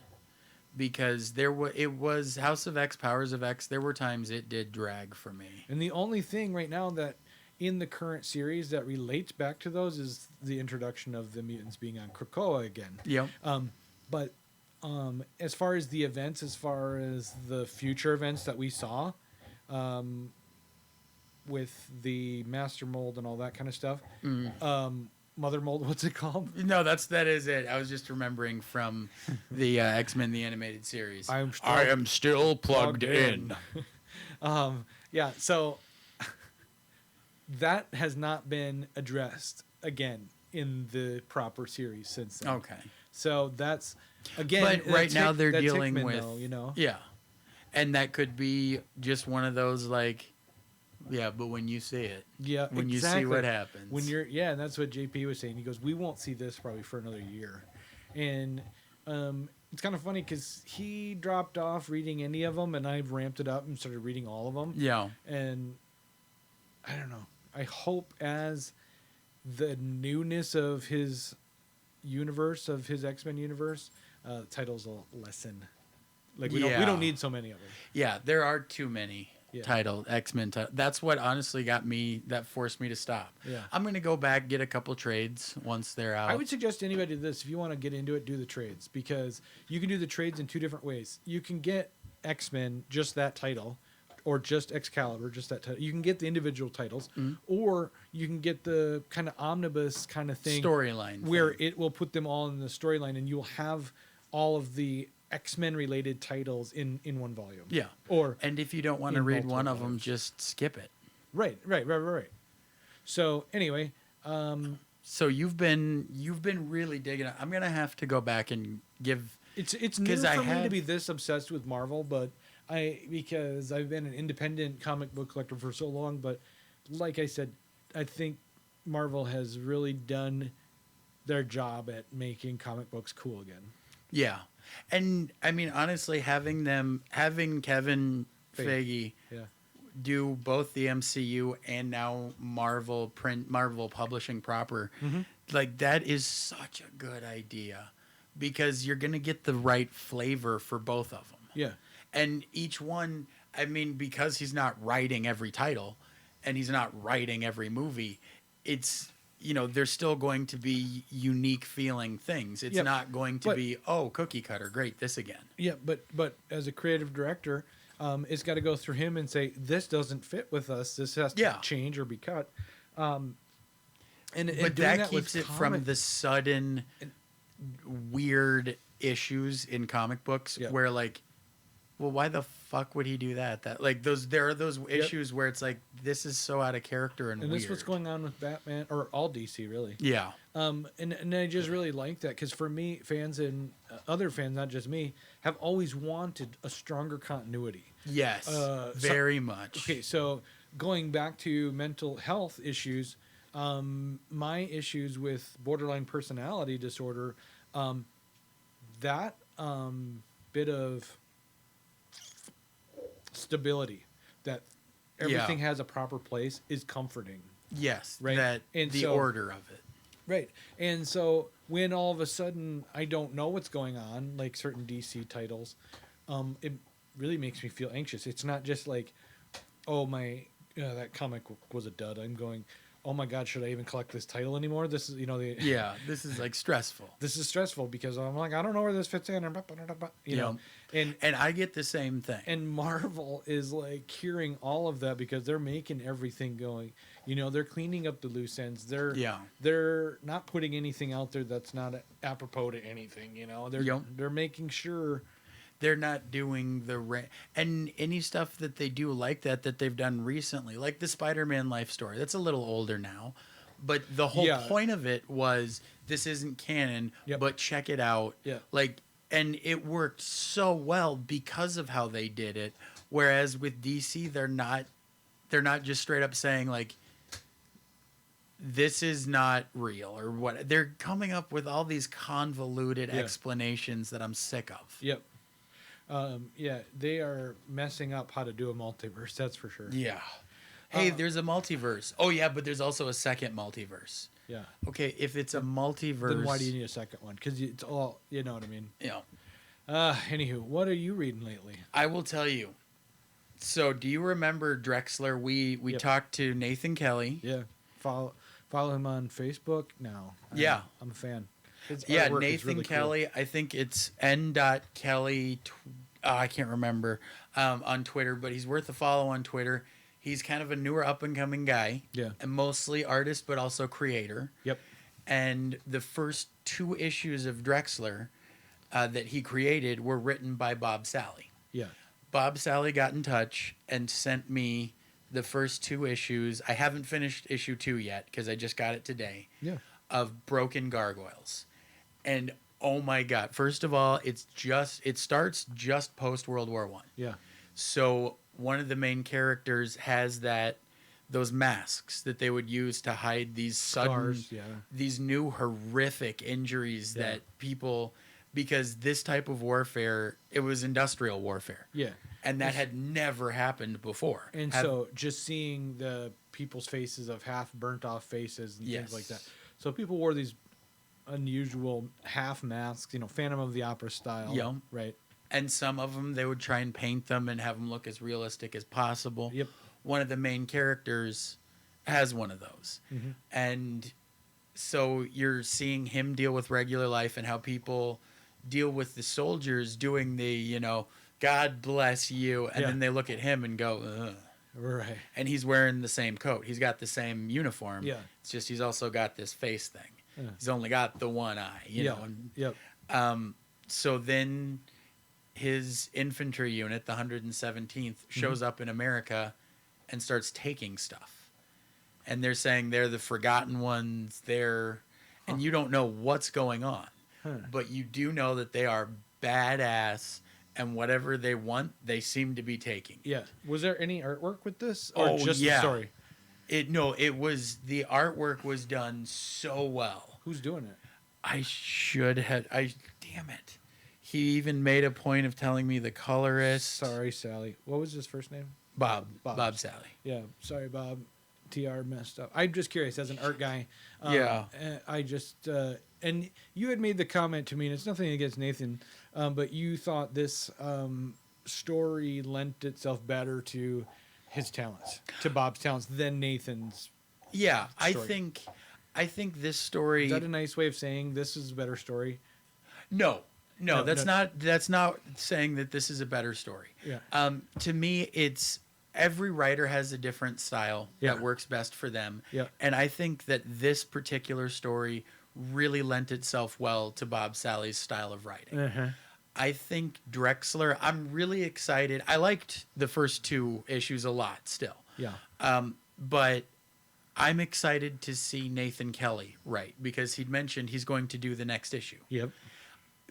because it was House of X, Powers of X. There were times it did drag for me. And the only thing right now that in the current series that relates back to those is the introduction of the mutants being on Krakoa again. Yep. But as far as the events, as far as the future events that we saw, with the Master Mold and all that kind of stuff, Mother Mold, what's it called? No, that is it. I was just remembering from the X-Men the animated series. I am still plugged in. So that has not been addressed again in the proper series since then. Okay. So that's again. But right now they're dealing Hickman, with though, Yeah, and that could be just one of those like. Yeah, but when you see it, when you see what happens, and that's what JP was saying. He goes, "We won't see this probably for another year," and it's kind of funny because he dropped off reading any of them, and I've ramped it up and started reading all of them. Yeah, and I don't know. I hope as the newness of his universe, of his X-Men universe, titles will lessen. Like we don't need so many of them. Yeah, there are too many. Title X-Men that's what honestly that forced me to stop. I'm gonna go back, get a couple trades once they're out. I would suggest to anybody this, if you want to get into it, do the trades, because you can do the trades in two different ways. You can get X-Men, just that title, or just Excalibur, just that title. You can get the individual titles, or you can get the kind of omnibus kind of thing storyline where it will put them all in the storyline, and you'll have all of the X-Men related titles in one volume. And if you don't want to read one of them, just skip it. Right. So anyway, So you've been really digging it. I'm gonna have to go back and give. it's new 'Cause for I me to have- be this obsessed with Marvel, but because I've been an independent comic book collector for so long. But like I said, I think Marvel has really done their job at making comic books cool again. Yeah, and I mean honestly, having Kevin Feige Yeah. do both the MCU and now Marvel publishing proper, like that is such a good idea because you're gonna get the right flavor for both of them. Yeah. And each one, I mean, because he's not writing every title and he's not writing every movie, it's, there's still going to be unique feeling things. It's Yep. not going to be, oh, cookie cutter, great, this again. Yeah, but as a creative director, it's got to go through him and say this doesn't fit with us. This has to Yeah. change or be cut. And But doing that with keeps it comic- from the sudden weird issues in comic books Yeah. where like, well, why the fuck would he do that? There are those issues where it's like, this is so out of character and And weird. this is what's going on with Batman or all DC really. Yeah. And I just really like that because for me, fans and other fans, not just me, have always wanted a stronger continuity. Yes. So- Very much. Okay, so going back to mental health issues, my issues with borderline personality disorder, that bit of stability that everything has a proper place is comforting. Yes. Right. That And the so- order of it. Right. And so when all of a sudden I don't know what's going on, like certain DC titles, it really makes me feel anxious. It's not just like, oh, that comic was a dud. I'm going, oh my God, should I even collect this title anymore? This is, Yeah. This is like stressful. this is stressful because I'm like, I don't know where this fits in. You know, and And I get the same thing. and Marvel is like curing all of that because they're making everything going. They're cleaning up the loose ends. They're not putting anything out there that's not apropos to anything. They're making sure They're not doing and any stuff that they do like that they've done recently, like the Spider-Man life story. That's a little older now, but the whole point of it was this isn't canon, but check it out. Yeah. And it worked so well because of how they did it. Whereas with DC, they're not just straight up saying like, this is not real or what. They're coming up with all these convoluted explanations that I'm sick of. Yep. They are messing up how to do a multiverse. That's for sure. Yeah. Hey, there's a multiverse. Oh yeah, but there's also a second multiverse. Yeah. Okay, if it's a multiverse, Then why do you need a second one? Because it's all, you know what I mean. You know, Anywho, what are you reading lately? I will tell you. So, do you remember Drexler? We talked to Nathan Kelly. Yeah. Follow him on Facebook now. Yeah. I'm a fan. His Yeah, artwork is Nathan really cool. Kelly. I think it's n.kelly. I can't remember on Twitter, but he's worth a follow on Twitter. He's kind of a newer up and coming guy. Yeah. And mostly artist, but also creator. Yep. And the first 2 issues of Drexler that he created were written by Bob Sally. Yeah. Bob Sally got in touch and sent me the first 2 issues. I haven't finished issue 2 yet because I just got it today. Yeah. Of Broken Gargoyles. And oh my God. First of all, it starts just post World War I. Yeah. So one of the main characters has those masks that they would use to hide these sudden, Scars, yeah. these new horrific injuries that people, because this type of warfare, it was industrial warfare. Yeah. And that had never happened before. And so just seeing the people's faces of half burnt off faces and things like that. So people wore these unusual half masks, Phantom of the Opera style. Yeah. Right. And some of them, they would try and paint them and have them look as realistic as possible. Yep. One of the main characters has one of those. Mm-hmm. And so you're seeing him deal with regular life and how people deal with the soldiers doing the, God bless you. And then they look at him and go, ugh. Right. And he's wearing the same coat. He's got the same uniform. Yeah. It's just he's also got this face thing. Yeah. He's only got the one eye, you know. And, Yep. So then his infantry unit, the 117th, shows up in America and starts taking stuff. and they're saying they're the forgotten ones. And you don't know what's going on, but you do know that they are badass, and whatever they want, they seem to be taking. Yeah. Was there any artwork with this, or Oh, just the yeah. story? It was, the artwork was done so well. Who's doing it? Damn it. He even made a point of telling me the colorist. Sorry, Sally. What was his first name? Bob Sally. Yeah. Sorry, Bob. TR messed up. I'm just curious as an art guy. Yeah. I just and you had made the comment to me, and it's nothing against Nathan, but you thought this story lent itself better to his talents, to Bob's talents, than Nathan's. Yeah, story. I think this story. Is that a nice way of saying this is a better story? No, that's not saying that this is a better story. Yeah. To me, it's every writer has a different style Yeah. that works best for them. Yeah. And I think that this particular story really lent itself well to Bob Sally's style of writing. Uh-huh. I think Drexler, I'm really excited. I liked the first 2 issues a lot still. Yeah. But I'm excited to see Nathan Kelly write, because he'd mentioned he's going to do the next issue. Yep.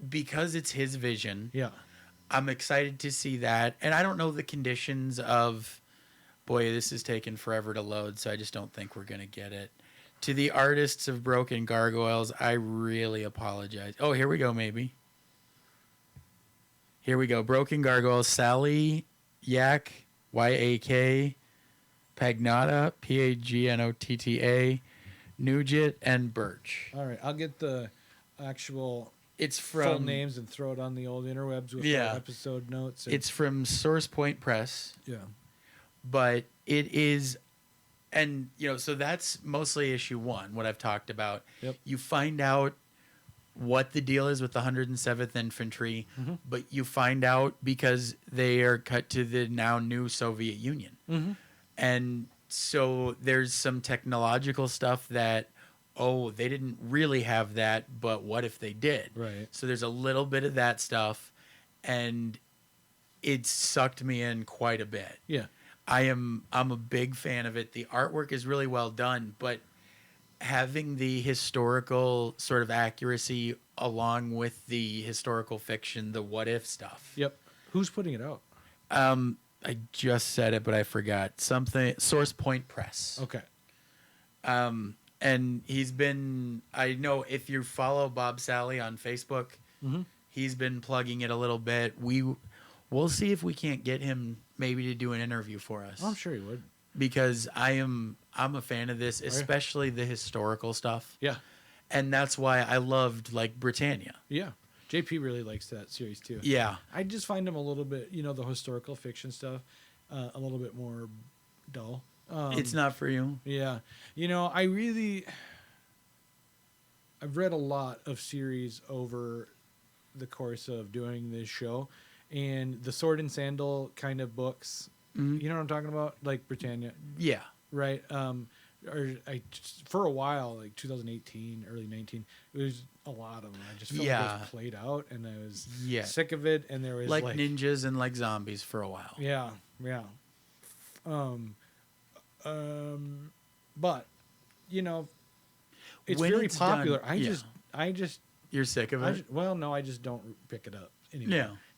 Because it's his vision. Yeah. I'm excited to see that. And I don't know the conditions of, boy, this is taking forever to load, so I just don't think we're going to get it. To the artists of Broken Gargoyles, I really apologize. Oh, here we go, maybe. Here we go. Broken Gargoyles, Sally Yak, Yak, Pagnotta, Pagnotta, Nugent, and Birch. All right. I'll get the actual It's full from names and throw it on the old interwebs with Yeah. our episode notes. It's from Source Point Press. yeah. But it is, and so that's mostly issue 1, what I've talked about. Yep. You find out what the deal is with the 107th Infantry, Mm-hmm. but you find out because they are cut to the now new Soviet Union. Mm-hmm. And so there's some technological stuff that, they didn't really have that, but what if they did? Right. So there's a little bit of that stuff, and it sucked me in quite a bit. Yeah. I'm a big fan of it. The artwork is really well done, but having the historical sort of accuracy along with the historical fiction, the what if stuff. Yep. Who's putting it out? I just said it, but I forgot. Something Source Point Press. Okay. And I know if you follow Bob Sally on Facebook, Mm-hmm. he's been plugging it a little bit. We'll see if we can't get him maybe to do an interview for us. Oh, I'm sure he would. Because I'm a fan of this, especially the historical stuff. Yeah. And that's why I loved Britannia. Yeah. JP really likes that series too. Yeah. I just find him a little bit, the historical fiction stuff, a little bit more dull. It's not for you. Yeah. I've read a lot of series over the course of doing this show, and the Sword and Sandal kind of books, Mm-hmm. you know what I'm talking about? Like Britannia, Yeah. right? For a while, like 2018, early 19, it was a lot of them. I just felt like it Yeah. was played out, and I was Yeah. sick of it, and there was Like ninjas and like zombies for a while. yeah, yeah. But it's When very it's popular. done- I yeah. just You're sick of it? no, I just don't pick it up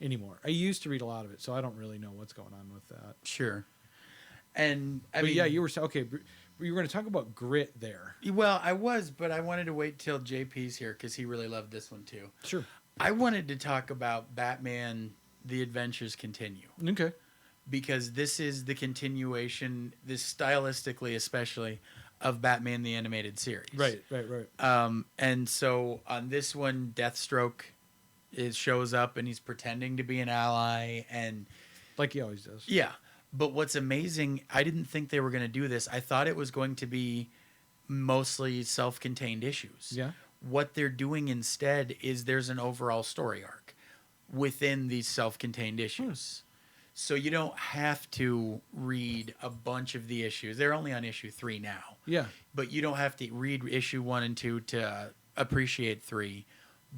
anymore. I used to read a lot of it, so I don't really know what's going on with that. Sure. And I But mean, yeah, you were okay. You were going to talk about grit there. well, I was, but I wanted to wait till JP's here because he really loved this one too. Sure. I wanted to talk about Batman: The Adventures Continue. Okay. Because this is the continuation, this stylistically especially, of Batman the Animated Series. Right. And so on this one, Deathstroke shows up and he's pretending to be an ally, and Like he always does. yeah. But what's amazing, I didn't think they were going to do this. I thought it was going to be mostly self-contained issues. Yeah. What they're doing instead is there's an overall story arc within these self-contained issues. So you don't have to read a bunch of the issues. They're only on issue 3 now. Yeah. But you don't have to read issue 1 and 2 to appreciate 3.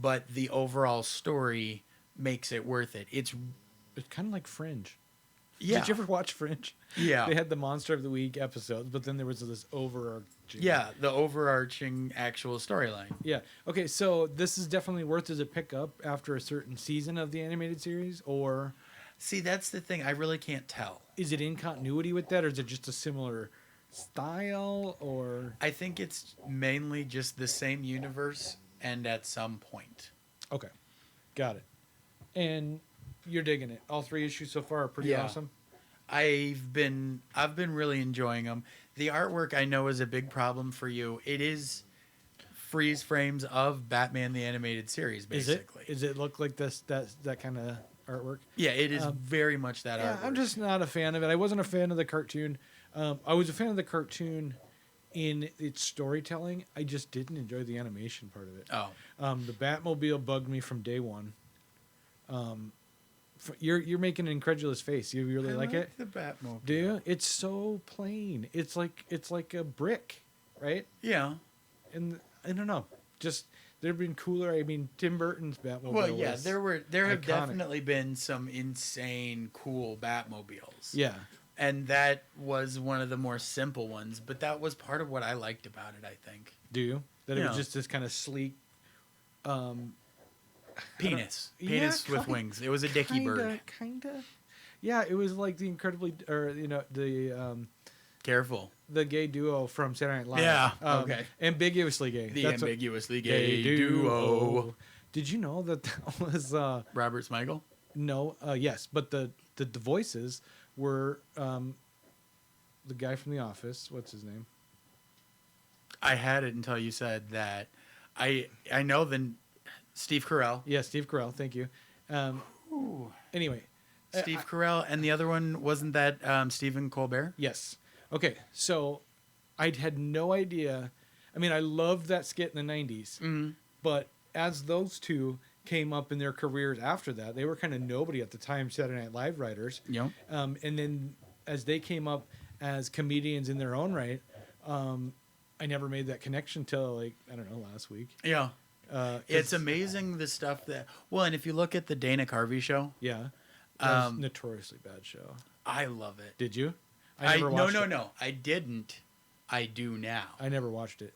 But the overall story makes it worth it. It's It's kind of like Fringe. Yeah. Did you ever watch Fringe? Yeah. They had the Monster of the Week episodes, but then there was this overarching. Yeah, the overarching actual storyline. Yeah. Okay, so this is definitely worth as a pickup after a certain season of the animated series, or See, that's the thing. I really can't tell. is it in continuity with that, or is it just a similar style, or I think it's mainly just the same universe and at some point. okay, got it. And you're digging it. All 3 issues so far are pretty Yeah. awesome. I've been really enjoying them. The artwork I know is a big problem for you. It is freeze frames of Batman the Animated Series, basically. Is it look like this that kind of artwork? Yeah, it is very much that Yeah, artwork. I'm just not a fan of it. I wasn't a fan of the cartoon. I was a fan of the cartoon in its storytelling. I just didn't enjoy the animation part of it. Oh. The Batmobile bugged me from day one. You're making an incredulous face. You really like it? The Batmobile. Do you? It's so plain. It's like a brick, right? Yeah. And I don't know. Just there've been cooler. I mean, Tim Burton's Batmobile. Well, yeah, was there have iconic. definitely been some insane cool Batmobiles. Yeah. And that was one of the more simple ones, but that was part of what I liked about it, I think. Do you? That it Yeah. was just this kind of sleek. Penis. Yeah, Penis with kind- wings. It was a dicky bird. Kinda. Yeah, it was like the incredibly, or Careful. the gay duo from Saturday Night Live. Yeah, okay. Ambiguously gay. The That's what- ambiguously gay duo. Did you know that was Robert Smigel? no? Yes, but the voices were the guy from The Office. What's his name? I had it until you said that. I know the Steve Carell. Yeah, Steve Carell. Thank you. Anyway, Steve Carell, and the other one wasn't that Stephen Colbert? yes. Okay, so I had no idea. I mean, I loved that skit in the '90s, but as those two came up in their careers after that, they were kind of nobody at the time. Saturday Night Live writers. Yep. And then as they came up as comedians in their own right, I never made that connection till like I don't know last week. Yeah. 'Cause- It's amazing the stuff that. Well, and if you look at the Dana Carvey show, Yeah, that was a notoriously bad show. I love it. Did you? No, watched it. no. I didn't. I do now. I never watched it.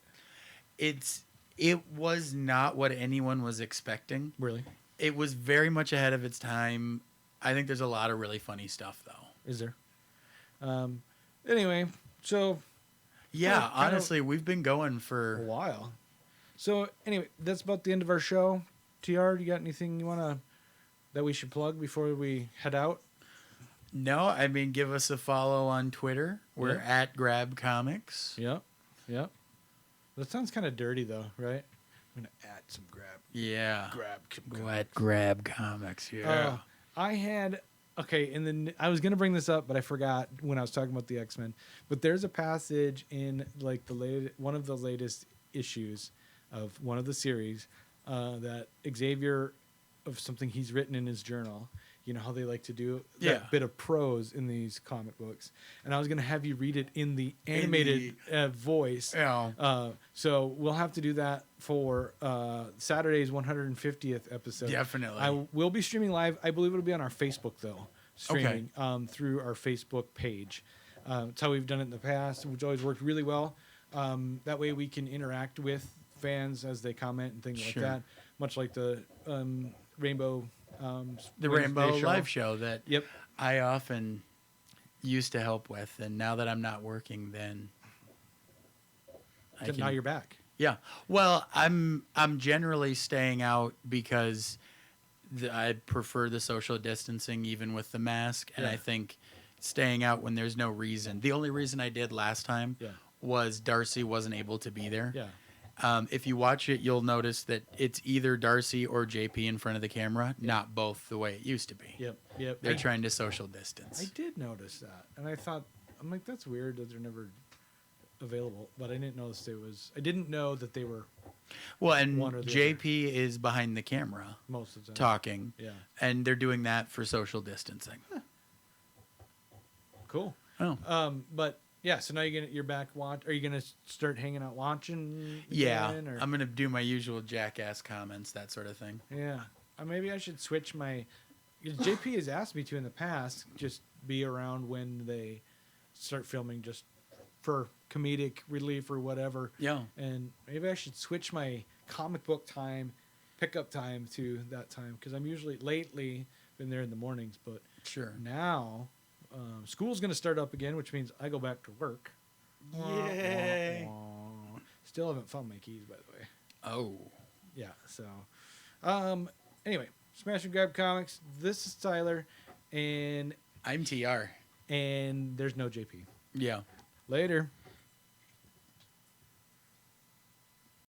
It was not what anyone was expecting. Really? It was very much ahead of its time. I think there's a lot of really funny stuff though. Is there? Anyway, so Yeah, Kind of- honestly, we've been going a for. while. So anyway, that's about the end of our show. TR, you got anything that we should plug before we head out? No, I mean, give us a follow on Twitter. We're Yeah. at Grab Comics. Yep. That sounds kind of dirty though, right? I'm gonna add some Yeah. grab. Go at Grab Comics. Yeah. I had and then I was gonna bring this up, but I forgot when I was talking about the X-Men. But there's a passage in like one of the latest issues of one of the series that Xavier of something he's written in his journal. You know how they like to do that Yeah. bit of prose in these comic books, and I was gonna have you read it in the animated voice. Yeah. So we'll have to do that for Saturday's 150th episode. Definitely. I will be streaming live. I believe it'll be on our Facebook though, streaming through our Facebook page. It's how we've done it in the past, which always worked really well. That way we can interact with fans as they comment and things like Sure. that, much like the Rainbow. The Wednesday Rainbow Live show that Yep. I often used to help with, and now that I'm not working, then Now you're back. Yeah. Well, I'm generally staying out because I prefer the social distancing even with the mask, and Yeah. I think staying out when there's no reason. The only reason I did last time was Darcy wasn't able to be there. Yeah. If you watch it, you'll notice that it's either Darcy or JP in front of the camera, not both the way it used to be. Yep. They're trying to social distance. I did notice that, and I'm like, that's weird that they're never available. But I didn't notice I didn't know that they were Well, and one or the JP is behind the camera most of the time talking, Yeah. and they're doing that for social distancing. Cool. Oh. But yeah, so now you're back. Are you gonna start hanging out watching? Yeah, again, or? I'm gonna do my usual jackass comments, that sort of thing. Yeah. Maybe I should switch my. JP has asked me to in the past, just be around when they start filming, just for comedic relief or whatever. Yeah. And maybe I should switch my comic book time, pickup time to that time, because I'm usually lately been there in the mornings, but Sure. now school's going to start up again, which means I go back to work. Yay. Still haven't found my keys, by the way. Oh. Yeah, so anyway, Smash and Grab Comics. This is Tyler, and I'm TR. there's no JP. Yeah. Later.